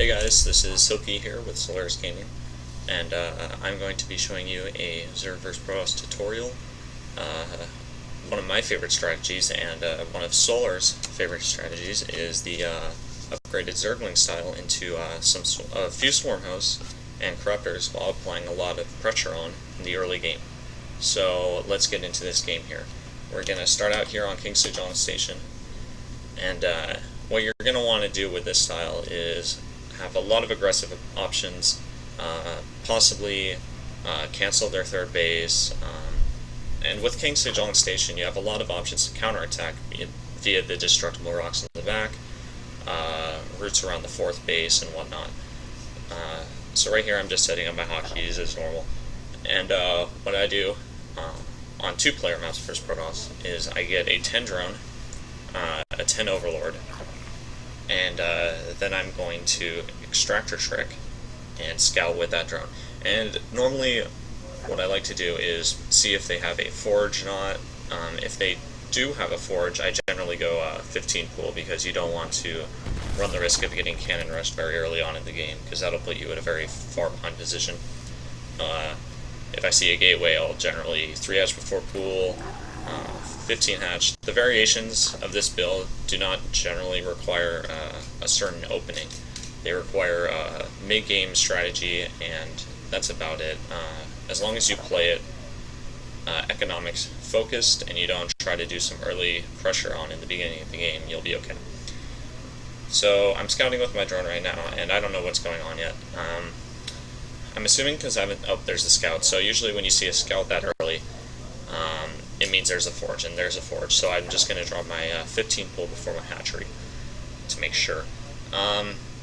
Hey guys, this is Silky here with Solaris Gaming, and I'm going to be showing you a Zerg vs Protoss tutorial. One of my favorite strategies, and one of Solar's favorite strategies, is the upgraded Zergling style into a few Swarm Hosts and Corruptors while applying a lot of pressure on in the early game. So let's get into this game here. We're going to start out here on King's Station, and what you're going to want to do with this style is have a lot of aggressive options, possibly cancel their third base, and with King's Station you have a lot of options to counterattack via the destructible rocks in the back, routes around the fourth base and whatnot. So right here I'm just setting up my hotkeys as normal, and what I do on 2-player maps vs Protoss is I get a 10 drone, a 10 Overlord, and then I'm going to extractor trick and scout with that drone. And normally what I like to do is see if they have a forge or not. If they do have a forge, I generally go 15 pool, because you don't want to run the risk of getting cannon rushed very early on in the game, because that'll put you at a very far behind position. If I see a gateway, I'll generally 3 hatch before pool, 15 hatch. The variations of this build do not generally require a certain opening. They require mid-game strategy, and that's about it. As long as you play it economics focused and you don't try to do some early pressure on in the beginning of the game, you'll be okay. So I'm scouting with my drone right now, and I don't know what's going on yet. I'm assuming because I haven't... Oh, there's the scout. So usually when you see a scout that early, it means there's a forge, and there's a forge. So I'm just going to drop my 15 pull before my hatchery to make sure.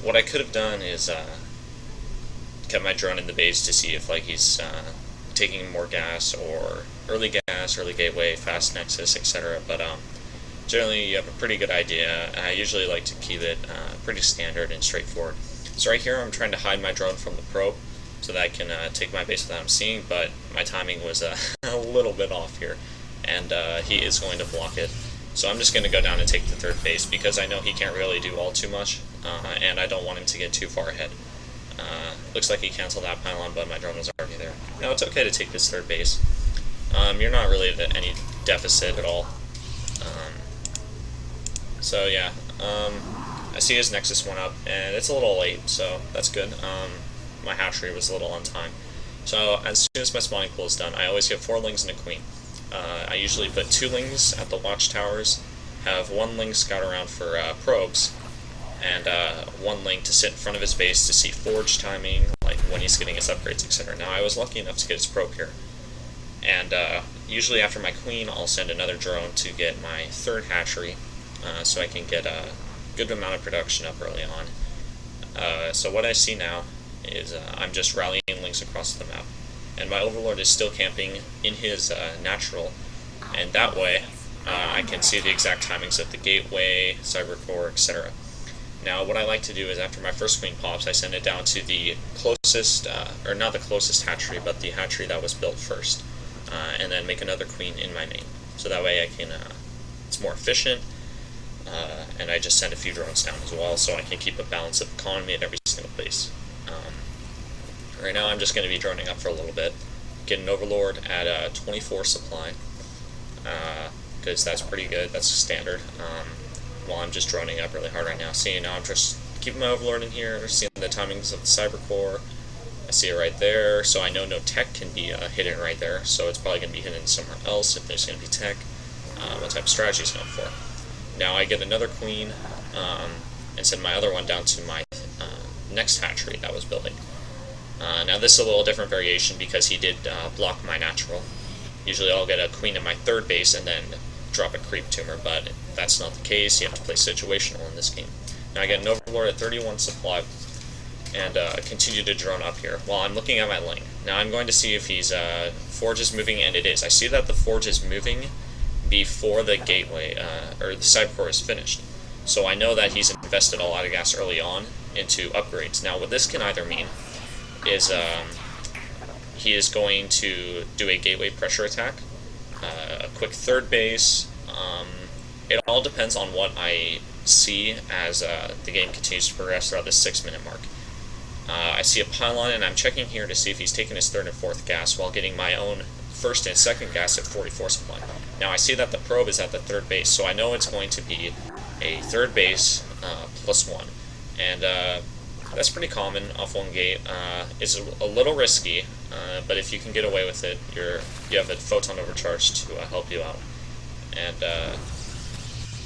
What I could have done is kept my drone in the base to see if he's taking more gas, or early gateway, fast nexus, etc. But generally you have a pretty good idea. I usually like to keep it pretty standard and straightforward. So right here I'm trying to hide my drone from the probe so that I can take my base without him seeing, but my timing was a little bit off here, and he is going to block it. So I'm just going to go down and take the third base, because I know he can't really do all too much, and I don't want him to get too far ahead. Looks like he canceled that pylon, but my drone was already there. Now it's okay to take this third base. You're not really at any deficit at all. So yeah, I see his nexus went up, and it's a little late, so that's good. My hatchery was a little on time. So as soon as my spawning pool is done, I always get 4 lings and a queen. I usually put 2 lings at the watchtowers, have 1 ling scout around for probes, and 1 ling to sit in front of his base to see forge timing, like when he's getting his upgrades, etc. Now I was lucky enough to get his probe here, and usually after my queen I'll send another drone to get my 3rd hatchery, so I can get a good amount of production up early on. So what I see now is I'm just rallying lings across the map, and my Overlord is still camping in his natural, and that way I can see the exact timings of the gateway, cyber core, etc. Now what I like to do is after my first queen pops, I send it down to the closest, or not the closest hatchery, but the hatchery that was built first, and then make another queen in my main. So that way I can, it's more efficient, and I just send a few drones down as well, so I can keep a balance of economy at every single place. Right now I'm just going to be droning up for a little bit, get an Overlord at 24 supply, because that's pretty good, that's standard, while I'm just droning up really hard right now. See, now I'm just keeping my Overlord in here, seeing the timings of the cyber core. I see it right there, so I know no tech can be hidden right there, so it's probably going to be hidden somewhere else if there's going to be tech. What type of strategy is known for. Now I get another queen, and send my other one down to my next hatchery that was building. Now this is a little different variation, because he did block my natural. Usually I'll get a queen in my 3rd base and then drop a creep tumor, but that's not the case. You have to play situational in this game. Now I get an Overlord at 31 supply, and continue to drone up here while I'm looking at my ling. Now I'm going to see if he's forge is moving, and it is. I see that the forge is moving before the gateway, or the cyber core is finished. So I know that he's invested a lot of gas early on into upgrades. Now what this can either mean is he is going to do a gateway pressure attack, a quick 3rd base, it all depends on what I see as the game continues to progress throughout this 6-minute mark. I see a pylon, and I'm checking here to see if he's taking his 3rd and 4th gas while getting my own 1st and 2nd gas at 44 supply. Now I see that the probe is at the 3rd base, so I know it's going to be a 3rd base +1. And that's pretty common off one gate. It's a little risky, but if you can get away with it, you have a photon overcharge to help you out. And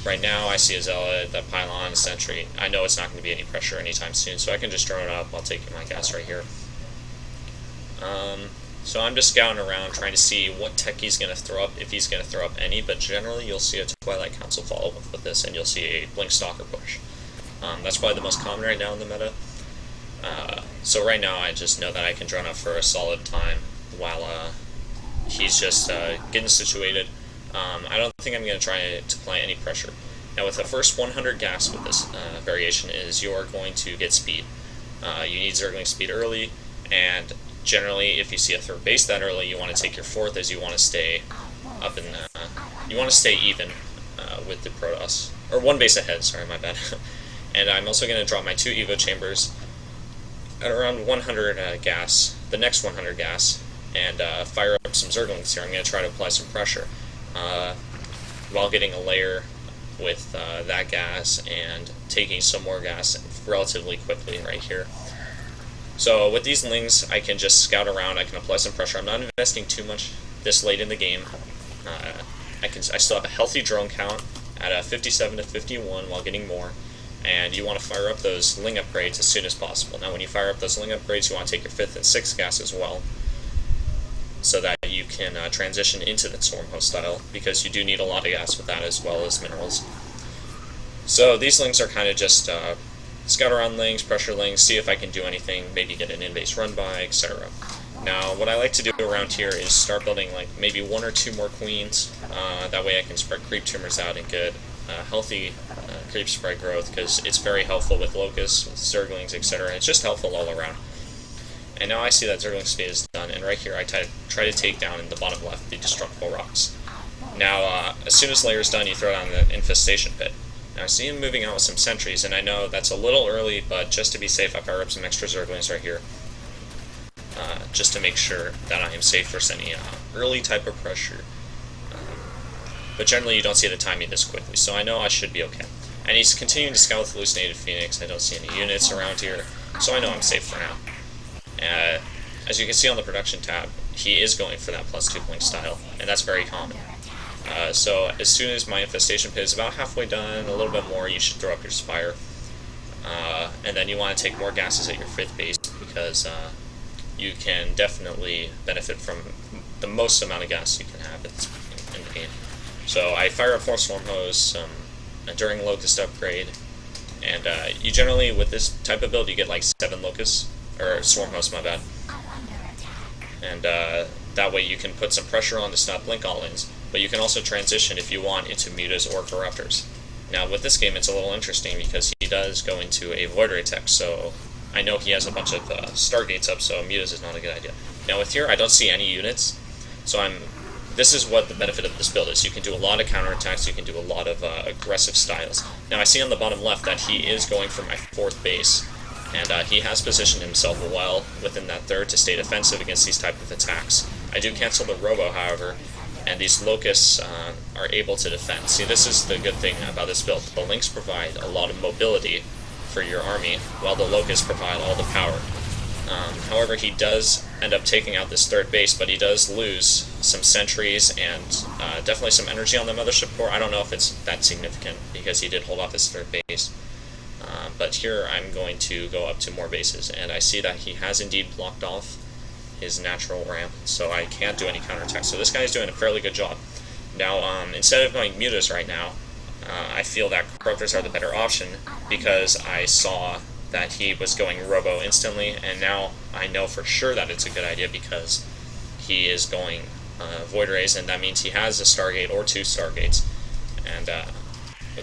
right now I see a zealot, the pylon, a sentry. I know it's not going to be any pressure anytime soon, so I can just drone it up while taking my gas right here. So I'm just scouting around trying to see what tech he's going to throw up, if he's going to throw up any, but generally you'll see a Twilight Council follow-up with this, and you'll see a Blink Stalker push. That's probably the most common right now in the meta. So right now I just know that I can drone up for a solid time while he's just getting situated. I don't think I'm going to try to apply any pressure. Now with the first 100 gas with this variation is you're going to get speed. You need Zergling speed early, and generally if you see a 3rd base that early, you want to take your 4th as you want to stay up in you want to stay even with the Protoss. Or 1 base ahead, sorry, my bad. And I'm also going to drop my 2 Evo chambers at around 100 gas, the next 100 gas, and fire up some Zerglings here. I'm going to try to apply some pressure while getting a lair with that gas and taking some more gas relatively quickly right here. So with these Lings, I can just scout around, I can apply some pressure. I'm not investing too much this late in the game. I still have a healthy drone count at 57 to 51 while getting more. And you want to fire up those Ling upgrades as soon as possible. Now when you fire up those Ling upgrades, you want to take your 5th and 6th gas as well, so that you can transition into the Swarm Host style, because you do need a lot of gas with that as well as minerals. So these Lings are kind of just scout around Lings, pressure Lings, see if I can do anything, maybe get an in-base run by, etc. Now what I like to do around here is start building like maybe 1 or 2 more queens, that way I can spread creep tumors out and get healthy creep spread growth, because it's very helpful with locusts, with Zerglings, etc. It's just helpful all around. And now I see that Zergling speed is done, and right here I try to take down in the bottom left the destructible rocks. Now as soon as layer is done, you throw down the infestation pit. Now I see him moving out with some sentries, and I know that's a little early, but just to be safe I fire up some extra Zerglings right here, just to make sure that I am safe for any early type of pressure. But generally you don't see the timing this quickly, so I know I should be okay. And he's continuing to scout with Hallucinated Phoenix. I don't see any units around here, so I know I'm safe for now. As you can see on the production tab, he is going for that +2 blink style, and that's very common. So as soon as my infestation pit is about halfway done, a little bit more, you should throw up your spire. And then you want to take more gases at your 5th base, because you can definitely benefit from the most amount of gas you can have in the game. So I fire up 4 Swarm Hosts during Locust upgrade, and you generally, with this type of build, you get like 7 Locusts, or Swarm Hosts, my bad. And that way you can put some pressure on to stop Blink All-Ins, but you can also transition if you want into Mutas or Corruptors. Now with this game it's a little interesting because he does go into a Void Ray tech, so I know he has a bunch of Stargates up, so Mutas is not a good idea. Now with here I don't see any units, so this is what the benefit of this build is. You can do a lot of counterattacks, you can do a lot of aggressive styles. Now I see on the bottom left that he is going for my 4th base, and he has positioned himself well within that 3rd to stay defensive against these type of attacks. I do cancel the Robo, however, and these Locusts are able to defend. See, this is the good thing about this build. The Links provide a lot of mobility for your army, while the Locusts provide all the power. However, he does end up taking out this 3rd base, but he does lose some sentries and definitely some energy on the Mothership core. I don't know if it's that significant, because he did hold off his 3rd base. But here I'm going to go up to more bases, and I see that he has indeed blocked off his natural ramp, so I can't do any counterattacks. So this guy's doing a fairly good job. Now, instead of going Mutas right now, I feel that Corruptors are the better option, because I saw that he was going Robo instantly, and now I know for sure that it's a good idea because he is going Void Rays, and that means he has a Stargate or 2 Stargates. And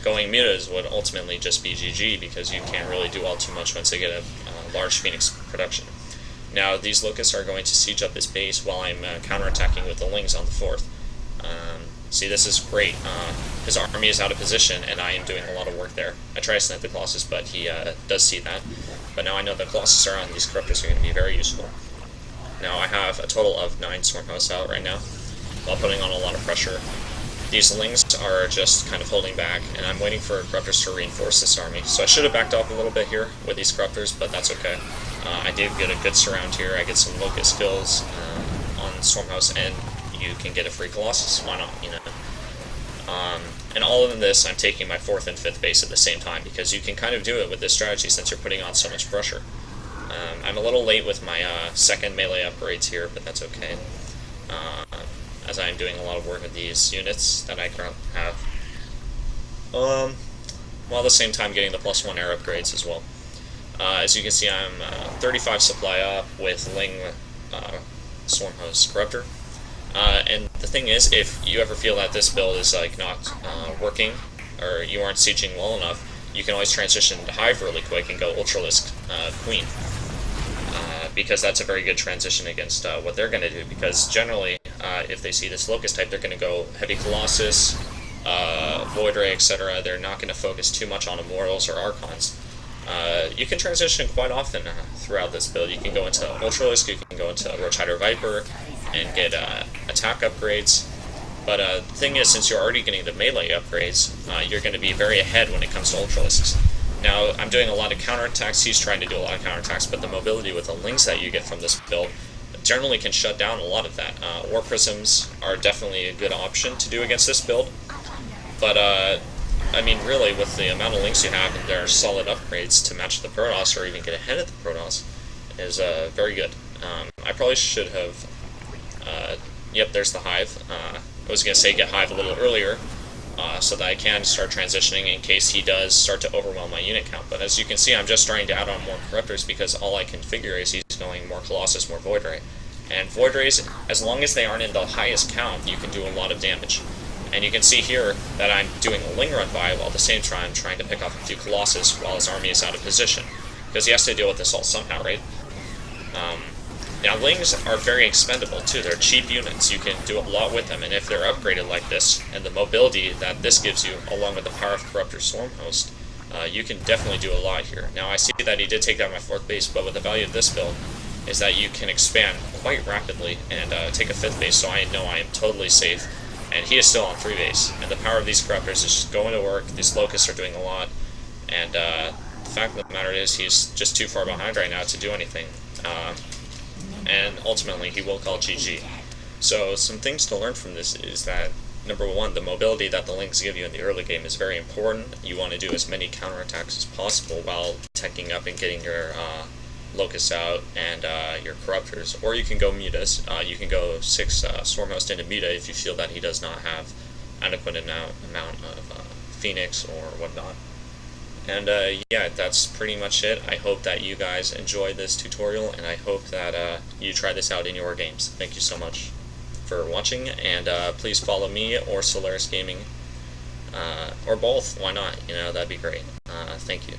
going Mutas would ultimately just be GG, because you can't really do all too much once they get a large Phoenix production. Now these Locusts are going to siege up this base while I'm counterattacking with the Lings on the 4th. See, this is great. His army is out of position, and I am doing a lot of work there. I try to snipe the Colossus, but he does see that. But now I know the Colossus are on, these Corruptors are going to be very useful. Now I have a total of 9 Swarm Hosts out right now, while putting on a lot of pressure. These Lings are just kind of holding back, and I'm waiting for Corruptors to reinforce this army. So I should have backed off a little bit here with these Corruptors, but that's okay. I did get a good surround here. I get some Locust kills on Swarm House, and you can get a free Colossus. Why not, you know? And all of this, I'm taking my 4th and 5th base at the same time, because you can kind of do it with this strategy since you're putting on so much pressure. I'm a little late with my 2nd melee upgrades here, but that's okay. As I'm doing a lot of work with these units that I currently have. While at the same time getting the +1 air upgrades as well. As you can see, I'm 35 supply up with Ling Swarm Host Corruptor. And the thing is, if you ever feel that this build is like not working, or you aren't sieging well enough, you can always transition to Hive really quick and go Ultralisk Queen. Because that's a very good transition against what they're going to do, because generally, if they see this Locust type, they're going to go Heavy Colossus, Void Ray, etc. They're not going to focus too much on Immortals or Archons. You can transition quite often throughout this build. You can go into Ultralisk, you can go into Roach-Hider Viper, and get attack upgrades. But the thing is, since you're already getting the melee upgrades, you're going to be very ahead when it comes to Ultralisks. Now, I'm doing a lot of counterattacks, he's trying to do a lot of counterattacks, but the mobility with the Lings that you get from this build generally can shut down a lot of that. War Prisms are definitely a good option to do against this build, but I mean, really, with the amount of Lings you have and their solid upgrades to match the Protoss or even get ahead of the Protoss is very good. I probably should have... yep, there's the Hive. I was going to say get Hive a little earlier, so that I can start transitioning in case he does start to overwhelm my unit count. But as you can see, I'm just trying to add on more Corruptors because all I can figure is he's going more Colossus, more Void Ray. And Void Rays, as long as they aren't in the highest count, you can do a lot of damage. And you can see here that I'm doing a Ling run by while at the same time trying to pick off a few Colossus while his army is out of position. Because he has to deal with this all somehow, right? Now, Lings are very expendable, too. They're cheap units. You can do a lot with them, and if they're upgraded like this, and the mobility that this gives you, along with the power of Corruptor Swarm Host, you can definitely do a lot here. Now, I see that he did take down my 4th base, but with the value of this build is that you can expand quite rapidly and take a 5th base, so I know I am totally safe, and he is still on 3 base. And the power of these Corruptors is just going to work. These Locusts are doing a lot, and the fact of the matter is he's just too far behind right now to do anything. And ultimately he will call GG. So some things to learn from this is that, number one, the mobility that the Lings give you in the early game is very important. You want to do as many counterattacks as possible while teching up and getting your Locusts out and your Corruptors. Or you can go Mutas. You can go 6 Swarm Host into Muta if you feel that he does not have adequate amount of Phoenix or whatnot. And yeah, that's pretty much it. I hope that you guys enjoyed this tutorial, and I hope that you try this out in your games. Thank you so much for watching, and please follow me or Solaris Gaming, or both. Why not? You know, that'd be great. Thank you.